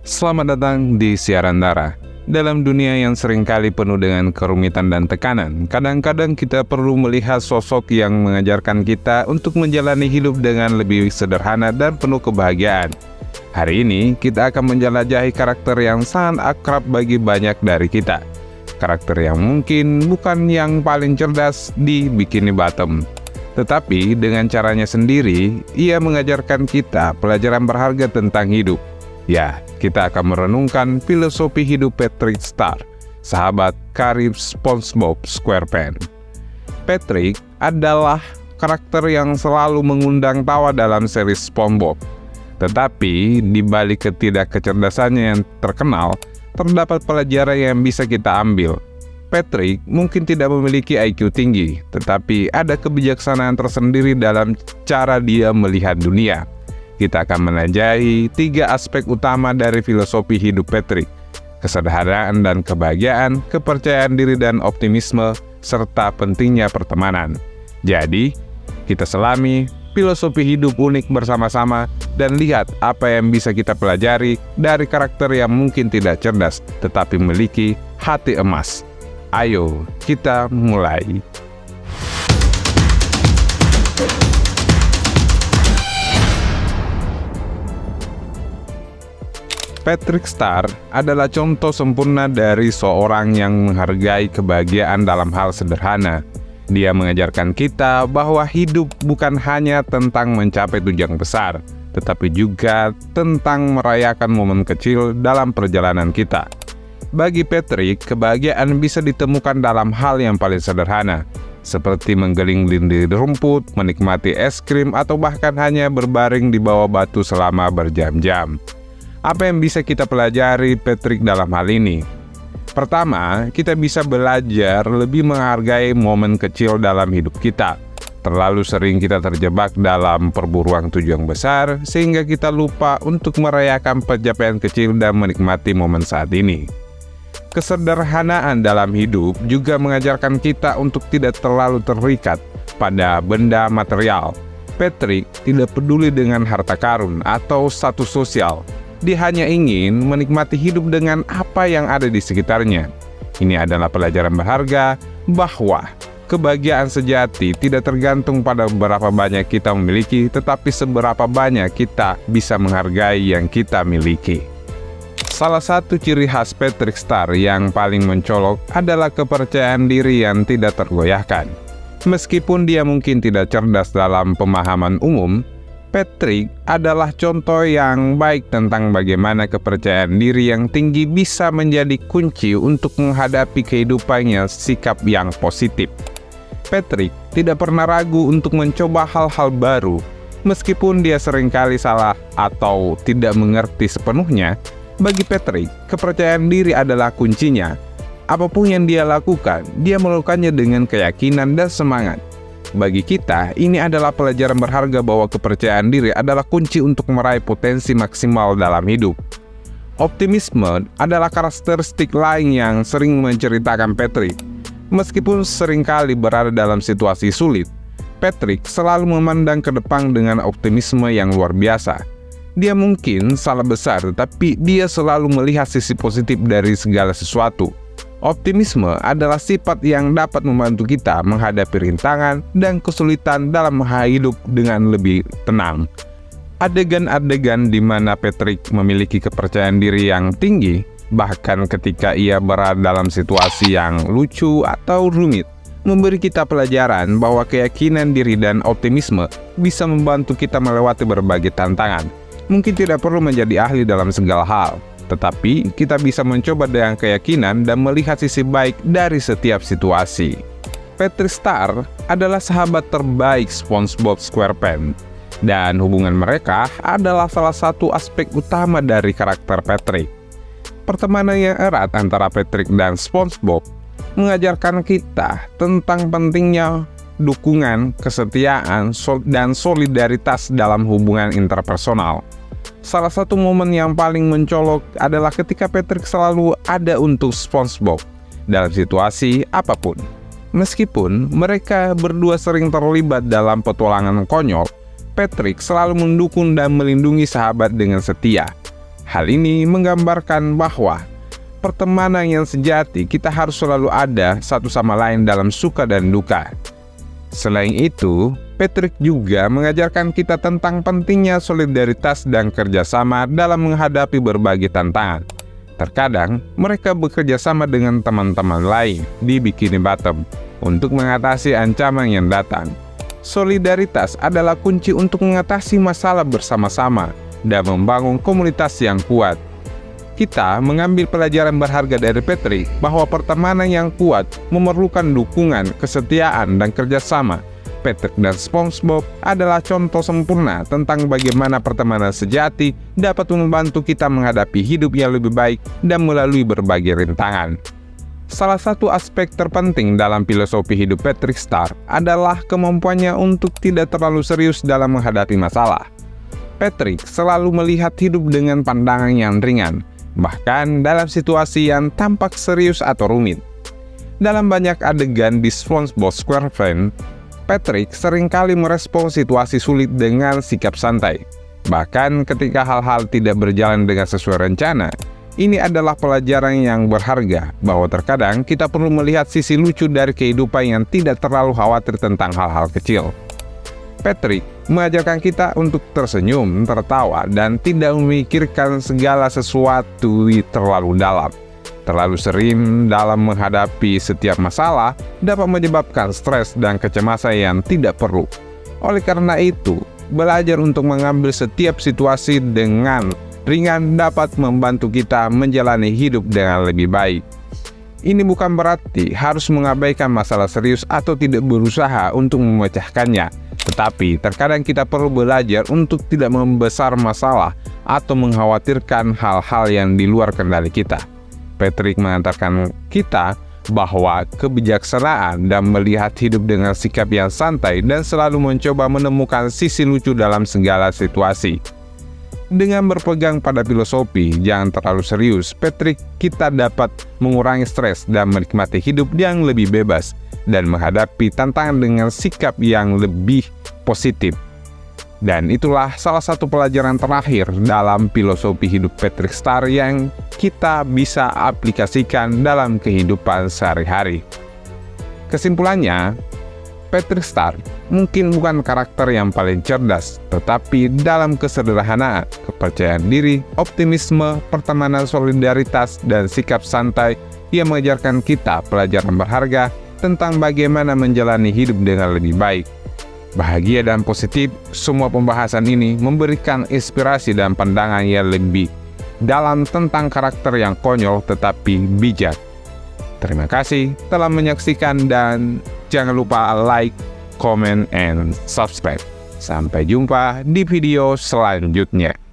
Selamat datang di Siaran Darah. Dalam dunia yang seringkali penuh dengan kerumitan dan tekanan, kadang-kadang kita perlu melihat sosok yang mengajarkan kita untuk menjalani hidup dengan lebih sederhana dan penuh kebahagiaan. Hari ini, kita akan menjelajahi karakter yang sangat akrab bagi banyak dari kita. Karakter yang mungkin bukan yang paling cerdas di Bikini Bottom, tetapi dengan caranya sendiri, ia mengajarkan kita pelajaran berharga tentang hidup. Ya, kita akan merenungkan filosofi hidup Patrick Star, sahabat karib SpongeBob SquarePants. Patrick adalah karakter yang selalu mengundang tawa dalam seri SpongeBob. Tetapi, di balik ketidakkecerdasannya yang terkenal, terdapat pelajaran yang bisa kita ambil. Patrick mungkin tidak memiliki IQ tinggi, tetapi ada kebijaksanaan tersendiri dalam cara dia melihat dunia. Kita akan menelajahi 3 aspek utama dari filosofi hidup Patrick: kesederhanaan dan kebahagiaan, kepercayaan diri dan optimisme, serta pentingnya pertemanan. Jadi, kita selami filosofi hidup unik bersama-sama dan lihat apa yang bisa kita pelajari dari karakter yang mungkin tidak cerdas, tetapi memiliki hati emas. Ayo, kita mulai. Patrick Star adalah contoh sempurna dari seorang yang menghargai kebahagiaan dalam hal sederhana. Dia mengajarkan kita bahwa hidup bukan hanya tentang mencapai tujuan besar, tetapi juga tentang merayakan momen kecil dalam perjalanan kita. Bagi Patrick, kebahagiaan bisa ditemukan dalam hal yang paling sederhana, seperti menggelinding di rumput, menikmati es krim, atau bahkan hanya berbaring di bawah batu selama berjam-jam. Apa yang bisa kita pelajari Patrick dalam hal ini? Pertama, kita bisa belajar lebih menghargai momen kecil dalam hidup kita. Terlalu sering kita terjebak dalam perburuan tujuan besar, sehingga kita lupa untuk merayakan pencapaian kecil dan menikmati momen saat ini. Kesederhanaan dalam hidup juga mengajarkan kita untuk tidak terlalu terikat pada benda material. Patrick tidak peduli dengan harta karun atau status sosial. Dia hanya ingin menikmati hidup dengan apa yang ada di sekitarnya. Ini adalah pelajaran berharga bahwa kebahagiaan sejati tidak tergantung pada berapa banyak kita memiliki, tetapi seberapa banyak kita bisa menghargai yang kita miliki. Salah satu ciri khas Patrick Star yang paling mencolok adalah kepercayaan diri yang tidak tergoyahkan. Meskipun dia mungkin tidak cerdas dalam pemahaman umum, Patrick adalah contoh yang baik tentang bagaimana kepercayaan diri yang tinggi bisa menjadi kunci untuk menghadapi kehidupannya sikap yang positif. Patrick tidak pernah ragu untuk mencoba hal-hal baru, meskipun dia seringkali salah atau tidak mengerti sepenuhnya. Bagi Patrick, kepercayaan diri adalah kuncinya. Apapun yang dia lakukan, dia melakukannya dengan keyakinan dan semangat. Bagi kita, ini adalah pelajaran berharga bahwa kepercayaan diri adalah kunci untuk meraih potensi maksimal dalam hidup. Optimisme adalah karakteristik lain yang sering menceritakan Patrick. Meskipun seringkali berada dalam situasi sulit, Patrick selalu memandang ke depan dengan optimisme yang luar biasa. Dia mungkin salah besar, tetapi dia selalu melihat sisi positif dari segala sesuatu. Optimisme adalah sifat yang dapat membantu kita menghadapi rintangan dan kesulitan dalam hidup dengan lebih tenang. Adegan-adegan di mana Patrick memiliki kepercayaan diri yang tinggi, bahkan ketika ia berada dalam situasi yang lucu atau rumit, memberi kita pelajaran bahwa keyakinan diri dan optimisme bisa membantu kita melewati berbagai tantangan. Mungkin tidak perlu menjadi ahli dalam segala hal, tetapi kita bisa mencoba dengan keyakinan dan melihat sisi baik dari setiap situasi. Patrick Star adalah sahabat terbaik SpongeBob SquarePants, dan hubungan mereka adalah salah satu aspek utama dari karakter Patrick. Pertemanan yang erat antara Patrick dan SpongeBob mengajarkan kita tentang pentingnya dukungan, kesetiaan, dan solidaritas dalam hubungan interpersonal. Salah satu momen yang paling mencolok adalah ketika Patrick selalu ada untuk SpongeBob dalam situasi apapun. Meskipun mereka berdua sering terlibat dalam petualangan konyol, Patrick selalu mendukung dan melindungi sahabat dengan setia. Hal ini menggambarkan bahwa pertemanan yang sejati kita harus selalu ada satu sama lain dalam suka dan duka. Selain itu, Patrick juga mengajarkan kita tentang pentingnya solidaritas dan kerjasama dalam menghadapi berbagai tantangan. Terkadang, mereka bekerja sama dengan teman-teman lain di Bikini Bottom untuk mengatasi ancaman yang datang. Solidaritas adalah kunci untuk mengatasi masalah bersama-sama dan membangun komunitas yang kuat. Kita mengambil pelajaran berharga dari Patrick bahwa pertemanan yang kuat memerlukan dukungan, kesetiaan, dan kerjasama. Patrick dan SpongeBob adalah contoh sempurna tentang bagaimana pertemanan sejati dapat membantu kita menghadapi hidup yang lebih baik dan melalui berbagai rintangan. Salah satu aspek terpenting dalam filosofi hidup Patrick Star adalah kemampuannya untuk tidak terlalu serius dalam menghadapi masalah. Patrick selalu melihat hidup dengan pandangan yang ringan, bahkan dalam situasi yang tampak serius atau rumit. Dalam banyak adegan di SpongeBob SquarePants, Patrick seringkali merespons situasi sulit dengan sikap santai. Bahkan ketika hal-hal tidak berjalan dengan sesuai rencana, ini adalah pelajaran yang berharga bahwa terkadang kita perlu melihat sisi lucu dari kehidupan yang tidak terlalu khawatir tentang hal-hal kecil. Patrick mengajarkan kita untuk tersenyum, tertawa, dan tidak memikirkan segala sesuatu terlalu dalam. Terlalu sering dalam menghadapi setiap masalah dapat menyebabkan stres dan kecemasan yang tidak perlu. Oleh karena itu, belajar untuk mengambil setiap situasi dengan ringan dapat membantu kita menjalani hidup dengan lebih baik. Ini bukan berarti harus mengabaikan masalah serius atau tidak berusaha untuk memecahkannya, tetapi terkadang kita perlu belajar untuk tidak membesar masalah atau mengkhawatirkan hal-hal yang di luar kendali kita. Patrick mengantarkan kita bahwa kebijaksanaan dan melihat hidup dengan sikap yang santai dan selalu mencoba menemukan sisi lucu dalam segala situasi. Dengan berpegang pada filosofi jangan terlalu serius, Patrick kita dapat mengurangi stres dan menikmati hidup yang lebih bebas dan menghadapi tantangan dengan sikap yang lebih positif. Dan itulah salah satu pelajaran terakhir dalam filosofi hidup Patrick Star yang kita bisa aplikasikan dalam kehidupan sehari-hari. Kesimpulannya, Patrick Star mungkin bukan karakter yang paling cerdas, tetapi dalam kesederhanaan, kepercayaan diri, optimisme, pertemanan, solidaritas, dan sikap santai, ia mengajarkan kita pelajaran berharga tentang bagaimana menjalani hidup dengan lebih baik. Bahagia dan positif, semua pembahasan ini memberikan inspirasi dan pandangan yang lebih dalam tentang karakter yang konyol tetapi bijak. Terima kasih telah menyaksikan dan jangan lupa like, comment, and subscribe. Sampai jumpa di video selanjutnya.